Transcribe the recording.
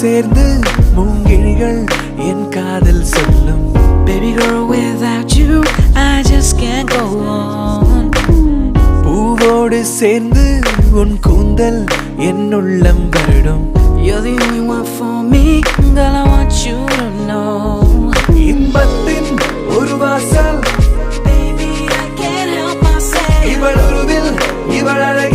சேர்ந்து மூங்கிழிகள் என் காதல் சொல்லும். Baby girl, without you I just can't go on. பூவோடு சேர்ந்து உன் கூந்தல் என் உள்ளம் வருடும். You're the only one for me, girl, I want you to know. இன்பத்தின் ஒரு வாசல் Baby, I can't help myself. இவள் உருவில் இவள் அழகில்